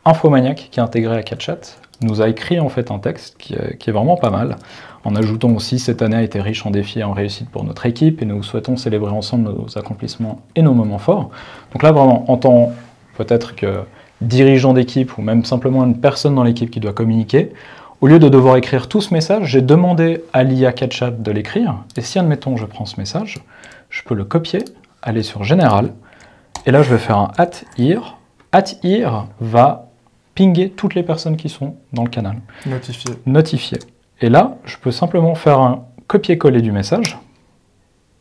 Infomaniac qui est intégrée à CatChat, nous a écrit en fait un texte qui est vraiment pas mal, en ajoutant aussi « Cette année a été riche en défis et en réussites pour notre équipe et nous souhaitons célébrer ensemble nos accomplissements et nos moments forts ». Donc là, vraiment, en tant peut-être que dirigeant d'équipe ou même simplement une personne dans l'équipe qui doit communiquer, au lieu de devoir écrire tout ce message, j'ai demandé à l'IA CatChat de l'écrire. Et si, admettons, je prends ce message, je peux le copier, aller sur Général, et là, je vais faire un @here. @here va pinguer toutes les personnes qui sont dans le canal. Notifier. Et là, je peux simplement faire un copier-coller du message,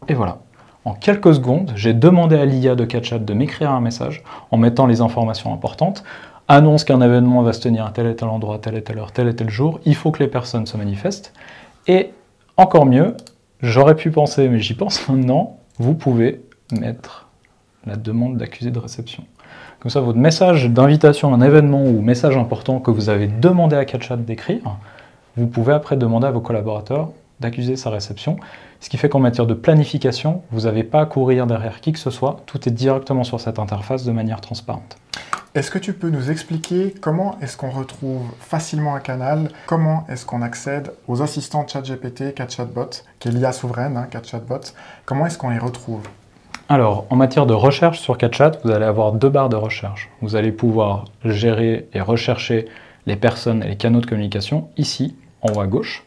et voilà. En quelques secondes, j'ai demandé à l'IA de CatChat de m'écrire un message en mettant les informations importantes. Annonce qu'un événement va se tenir à tel et tel endroit, telle et telle heure, tel et tel jour. Il faut que les personnes se manifestent. Et encore mieux, j'aurais pu penser, mais j'y pense maintenant, vous pouvez mettre la demande d'accusé de réception. Comme ça, votre message d'invitation à un événement ou message important que vous avez demandé à CatChat d'écrire, vous pouvez après demander à vos collaborateurs d'accuser sa réception. Ce qui fait qu'en matière de planification, vous n'avez pas à courir derrière qui que ce soit. Tout est directement sur cette interface de manière transparente. Est-ce que tu peux nous expliquer comment est-ce qu'on retrouve facilement un canal, comment est-ce qu'on accède aux assistants ChatGPT, CatChatBot, qui est l'IA souveraine, CatChatBot, comment est-ce qu'on les retrouve? Alors, en matière de recherche sur CatChat, vous allez avoir deux barres de recherche. Vous allez pouvoir gérer et rechercher les personnes et les canaux de communication, ici, en haut à gauche,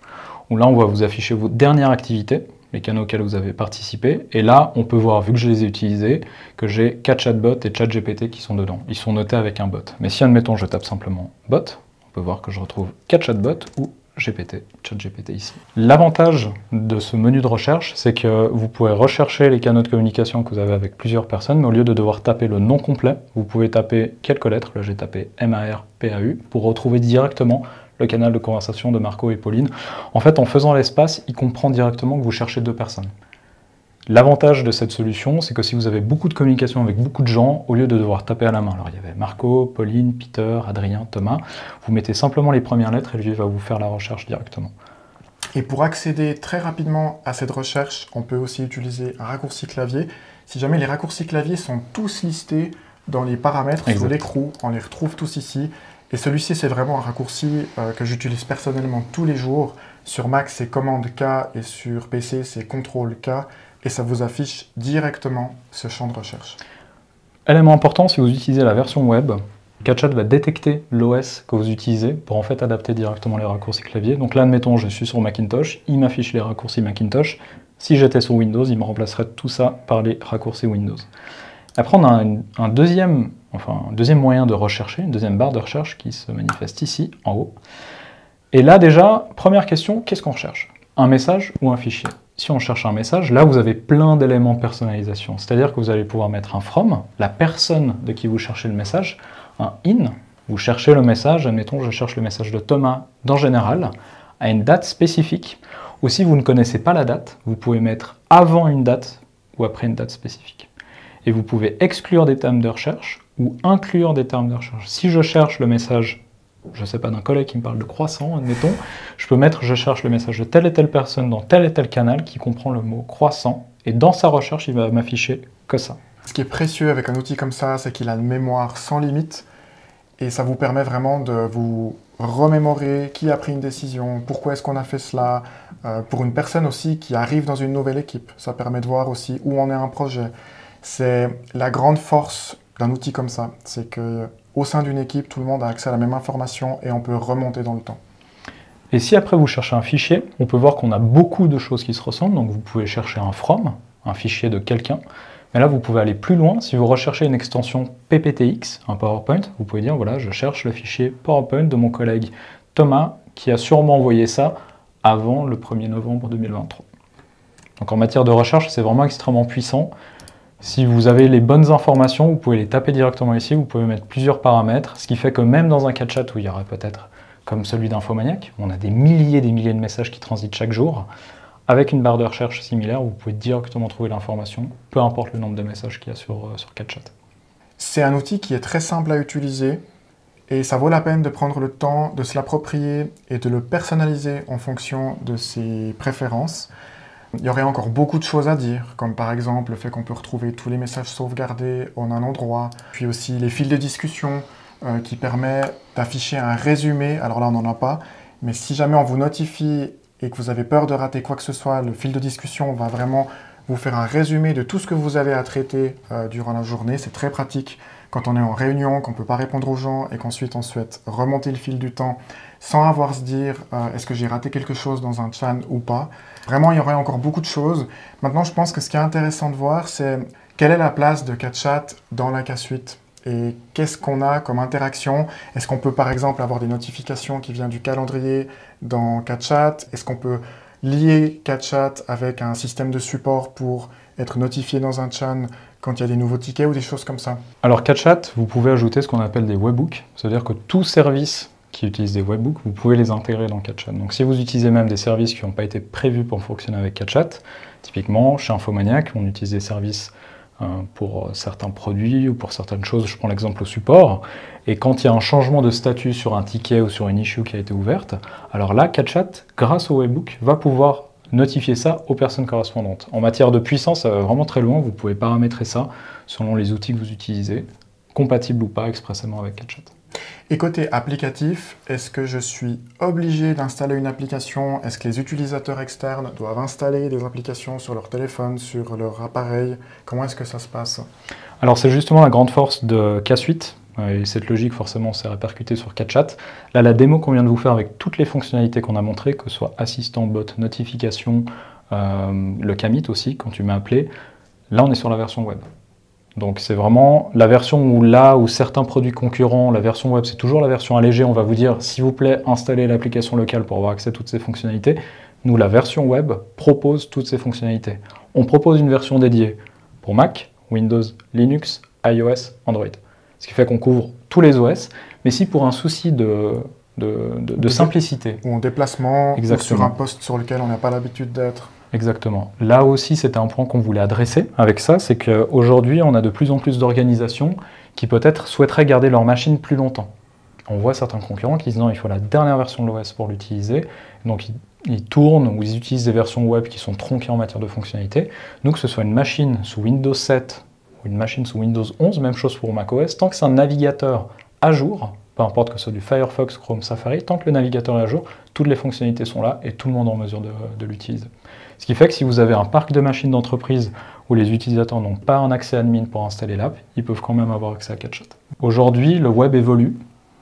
où là, on va vous afficher vos dernières activités, les canaux auxquels vous avez participé. Et là, on peut voir, vu que je les ai utilisés, que j'ai CatChatBot et ChatGPT qui sont dedans. Ils sont notés avec un bot. Mais si, admettons, je tape simplement bot, on peut voir que je retrouve CatChatBot ou ChatGPT ici. L'avantage de ce menu de recherche, c'est que vous pouvez rechercher les canaux de communication que vous avez avec plusieurs personnes, mais au lieu de devoir taper le nom complet, vous pouvez taper quelques lettres. Là, j'ai tapé MARPAU pour retrouver directement le canal de conversation de Marco et Pauline. En fait, en faisant l'espace, il comprend directement que vous cherchez deux personnes. L'avantage de cette solution, c'est que si vous avez beaucoup de communication avec beaucoup de gens, au lieu de devoir taper à la main, alors il y avait Marco, Pauline, Peter, Adrien, Thomas, vous mettez simplement les premières lettres et lui va vous faire la recherche directement. Et pour accéder très rapidement à cette recherche, on peut aussi utiliser un raccourci clavier. Si jamais les raccourcis clavier sont tous listés dans les paramètres Exact. sous l'écrou. On les retrouve tous ici. Et celui-ci, c'est vraiment un raccourci que j'utilise personnellement tous les jours. Sur Mac, c'est Commande K et sur PC, c'est Ctrl K. Et ça vous affiche directement ce champ de recherche. Élément important, si vous utilisez la version web, CatChat va détecter l'OS que vous utilisez pour en fait adapter directement les raccourcis clavier. Donc là, admettons, je suis sur Macintosh, il m'affiche les raccourcis Macintosh. Si j'étais sur Windows, il me remplacerait tout ça par les raccourcis Windows. Après, on a un deuxième moyen de rechercher, une deuxième barre de recherche qui se manifeste ici, en haut. Et là, déjà, première question, qu'est-ce qu'on recherche? Un message ou un fichier? Si on cherche un message, là, vous avez plein d'éléments de personnalisation. C'est-à-dire que vous allez pouvoir mettre un from, la personne de qui vous cherchez le message, un in, vous cherchez le message, admettons, je cherche le message de Thomas dans Général, à une date spécifique, ou si vous ne connaissez pas la date, vous pouvez mettre avant une date ou après une date spécifique. Et vous pouvez exclure des termes de recherche ou inclure des termes de recherche. Si je cherche le message, je ne sais pas, d'un collègue qui me parle de croissant, admettons, je peux mettre je cherche le message de telle et telle personne dans tel et tel canal qui comprend le mot croissant, et dans sa recherche, il va m'afficher que ça. Ce qui est précieux avec un outil comme ça, c'est qu'il a une mémoire sans limite, et ça vous permet vraiment de vous remémorer qui a pris une décision, pourquoi est-ce qu'on a fait cela, pour une personne aussi qui arrive dans une nouvelle équipe, ça permet de voir aussi où en est un projet. C'est la grande force d'un outil comme ça, c'est qu'au sein d'une équipe, tout le monde a accès à la même information et on peut remonter dans le temps. Et si après vous cherchez un fichier, on peut voir qu'on a beaucoup de choses qui se ressemblent, donc vous pouvez chercher un from, un fichier de quelqu'un, mais là vous pouvez aller plus loin. Si vous recherchez une extension PPTX, un PowerPoint, vous pouvez dire voilà, je cherche le fichier PowerPoint de mon collègue Thomas qui a sûrement envoyé ça avant le 1er novembre 2023. Donc en matière de recherche, c'est vraiment extrêmement puissant. Si vous avez les bonnes informations, vous pouvez les taper directement ici, vous pouvez mettre plusieurs paramètres, ce qui fait que même dans un CatChat où il y aura peut-être, comme celui d'Infomaniac, on a des milliers de messages qui transitent chaque jour, avec une barre de recherche similaire, vous pouvez directement trouver l'information, peu importe le nombre de messages qu'il y a sur CatChat. C'est un outil qui est très simple à utiliser et ça vaut la peine de prendre le temps de se l'approprier et de le personnaliser en fonction de ses préférences. Il y aurait encore beaucoup de choses à dire, comme par exemple le fait qu'on peut retrouver tous les messages sauvegardés en un endroit, puis aussi les fils de discussion qui permet d'afficher un résumé. Alors là, on n'en a pas, mais si jamais on vous notifie et que vous avez peur de rater quoi que ce soit, le fil de discussion va vraiment vous faire un résumé de tout ce que vous avez à traiter durant la journée. C'est très pratique quand on est en réunion, qu'on ne peut pas répondre aux gens et qu'ensuite on souhaite remonter le fil du temps sans avoir à se dire est-ce que j'ai raté quelque chose dans un chat ou pas. Vraiment, il y aurait encore beaucoup de choses. Maintenant, je pense que ce qui est intéressant de voir, c'est quelle est la place de CatChat dans la K-Suite et qu'est-ce qu'on a comme interaction. Est-ce qu'on peut par exemple avoir des notifications qui viennent du calendrier dans CatChat? Est-ce qu'on peut lier CatChat avec un système de support pour être notifié dans un chat quand il y a des nouveaux tickets ou des choses comme ça? Alors CatChat, vous pouvez ajouter ce qu'on appelle des webhooks, c'est-à-dire que tout service qui utilise des webhooks, vous pouvez les intégrer dans CatChat. Donc si vous utilisez même des services qui n'ont pas été prévus pour fonctionner avec CatChat, typiquement chez Infomaniac, on utilise des services pour certains produits ou pour certaines choses, je prends l'exemple au support, et quand il y a un changement de statut sur un ticket ou sur une issue qui a été ouverte, alors là, CatChat, grâce au webhook, va pouvoir notifier ça aux personnes correspondantes. En matière de puissance, ça va vraiment très loin, vous pouvez paramétrer ça selon les outils que vous utilisez, compatible ou pas expressément avec CatChat. Et côté applicatif, est-ce que je suis obligé d'installer une application? Est-ce que les utilisateurs externes doivent installer des applications sur leur téléphone, sur leur appareil? Comment est-ce que ça se passe? Alors c'est justement la grande force de K-Suite, et cette logique forcément s'est répercutée sur CatChat. Là, la démo qu'on vient de vous faire avec toutes les fonctionnalités qu'on a montrées, que ce soit assistant, bot, notification, le Kamit aussi, quand tu m'as appelé, là on est sur la version web. Donc c'est vraiment la version où là où certains produits concurrents, la version web c'est toujours la version allégée, on va vous dire s'il vous plaît installez l'application locale pour avoir accès à toutes ces fonctionnalités. Nous la version web propose toutes ces fonctionnalités. On propose une version dédiée pour Mac, Windows, Linux, iOS, Android. Ce qui fait qu'on couvre tous les OS, mais si pour un souci de simplicité. Ou en déplacement, ou Exactement. sur un poste sur lequel on n'a pas l'habitude d'être. Exactement. Là aussi, c'était un point qu'on voulait adresser avec ça, c'est qu'aujourd'hui, on a de plus en plus d'organisations qui peut-être souhaiteraient garder leur machine plus longtemps. On voit certains concurrents qui disent non, il faut la dernière version de l'OS pour l'utiliser, donc ils tournent ou ils utilisent des versions web qui sont tronquées en matière de fonctionnalité. Nous, que ce soit une machine sous Windows 7 ou une machine sous Windows 11, même chose pour macOS, tant que c'est un navigateur à jour, peu importe que ce soit du Firefox, Chrome, Safari, tant que le navigateur est à jour, toutes les fonctionnalités sont là et tout le monde est en mesure de l'utiliser. Ce qui fait que si vous avez un parc de machines d'entreprise où les utilisateurs n'ont pas un accès admin pour installer l'app, ils peuvent quand même avoir accès à CatChat. Aujourd'hui, le web évolue.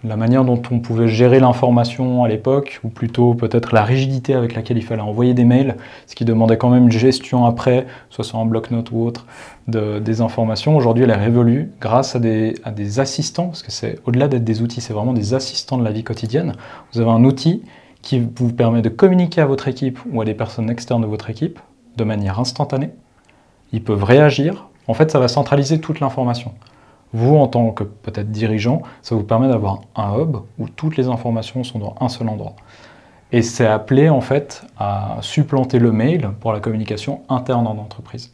La manière dont on pouvait gérer l'information à l'époque, ou plutôt peut-être la rigidité avec laquelle il fallait envoyer des mails, ce qui demandait quand même une gestion après, soit sur un bloc-notes ou autre, des informations. Aujourd'hui, elle est révolue grâce à des assistants, parce que c'est au-delà d'être des outils, c'est vraiment des assistants de la vie quotidienne. Vous avez un outil qui vous permet de communiquer à votre équipe ou à des personnes externes de votre équipe de manière instantanée. Ils peuvent réagir. En fait, ça va centraliser toute l'information. Vous, en tant que peut-être dirigeant, ça vous permet d'avoir un hub où toutes les informations sont dans un seul endroit. Et c'est appelé en fait à supplanter le mail pour la communication interne en entreprise.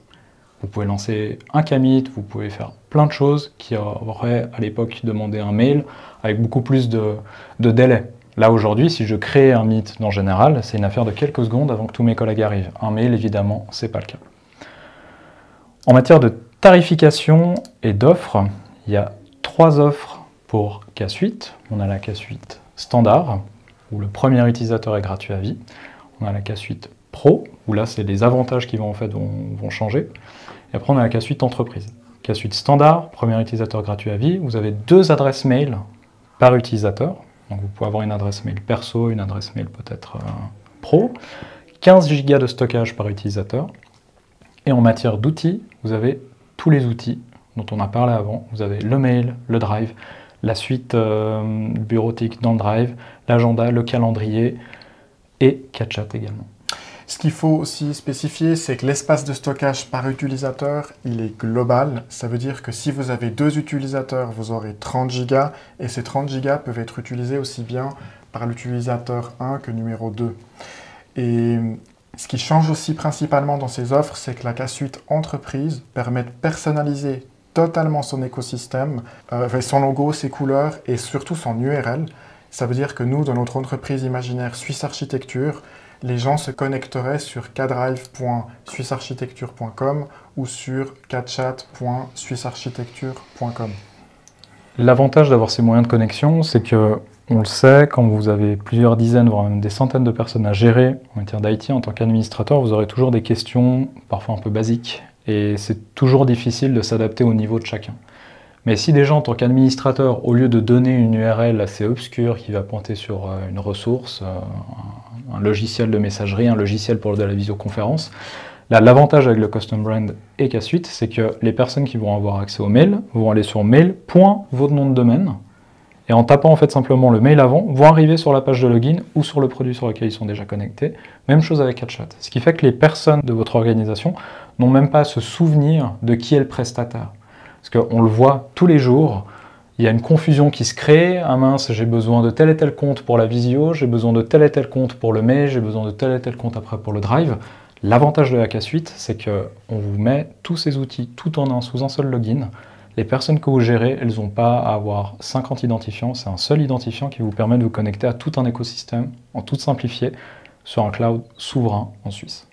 Vous pouvez lancer un K-Meet, vous pouvez faire plein de choses qui auraient à l'époque demandé un mail avec beaucoup plus de délai. Là aujourd'hui, si je crée un Meet dans Général, c'est une affaire de quelques secondes avant que tous mes collègues arrivent. Un mail, évidemment, c'est pas le cas. En matière de tarification et d'offres, il y a 3 offres pour K-Suite. On a la K-Suite standard, où le premier utilisateur est gratuit à vie. On a la K-Suite Pro, où là, c'est les avantages qui vont changer. Et après, on a la K-Suite entreprise. K-Suite standard, premier utilisateur gratuit à vie. Vous avez 2 adresses mail par utilisateur. Donc vous pouvez avoir une adresse mail perso, une adresse mail peut-être pro. 15 Go de stockage par utilisateur. Et en matière d'outils, vous avez tous les outils dont on a parlé avant. Vous avez le mail, le drive, la suite bureautique dans le drive, l'agenda, le calendrier et CatChat également. Ce qu'il faut aussi spécifier, c'est que l'espace de stockage par utilisateur, il est global. Ça veut dire que si vous avez 2 utilisateurs, vous aurez 30 Go et ces 30 Go peuvent être utilisés aussi bien par l'utilisateur 1 que numéro 2. Et ce qui change aussi principalement dans ces offres, c'est que la K-Suite entreprise permet de personnaliser totalement son écosystème, son logo, ses couleurs et surtout son URL. Ça veut dire que nous, dans notre entreprise imaginaire Suisse Architecture, les gens se connecteraient sur kdrive.suissearchitecture.com ou sur katchat.suissearchitecture.com. L'avantage d'avoir ces moyens de connexion, c'est que, on le sait, quand vous avez plusieurs dizaines, voire même des centaines de personnes à gérer en matière d'IT, en tant qu'administrateur, vous aurez toujours des questions, parfois un peu basiques, et c'est toujours difficile de s'adapter au niveau de chacun. Mais si déjà, en tant qu'administrateur, au lieu de donner une URL assez obscure qui va pointer sur une ressource, un logiciel de messagerie, un logiciel pour de la visioconférence, là, l'avantage avec le Custom Brand et K-Suite, c'est que les personnes qui vont avoir accès au mail vont aller sur mail.votre nom de domaine, et en tapant en fait simplement le mail avant, vont arriver sur la page de login ou sur le produit sur lequel ils sont déjà connectés. Même chose avec CatChat. Ce qui fait que les personnes de votre organisation n'ont même pas à se souvenir de qui est le prestataire. Parce qu'on le voit tous les jours, il y a une confusion qui se crée. Ah mince, j'ai besoin de tel et tel compte pour la visio, j'ai besoin de tel et tel compte pour le mail, j'ai besoin de tel et tel compte après pour le drive. L'avantage de la K-Suite, c'est qu'on vous met tous ces outils tout en un, sous un seul login. Les personnes que vous gérez, elles n'ont pas à avoir 50 identifiants, c'est un seul identifiant qui vous permet de vous connecter à tout un écosystème, en toute simplifié, sur un cloud souverain en Suisse.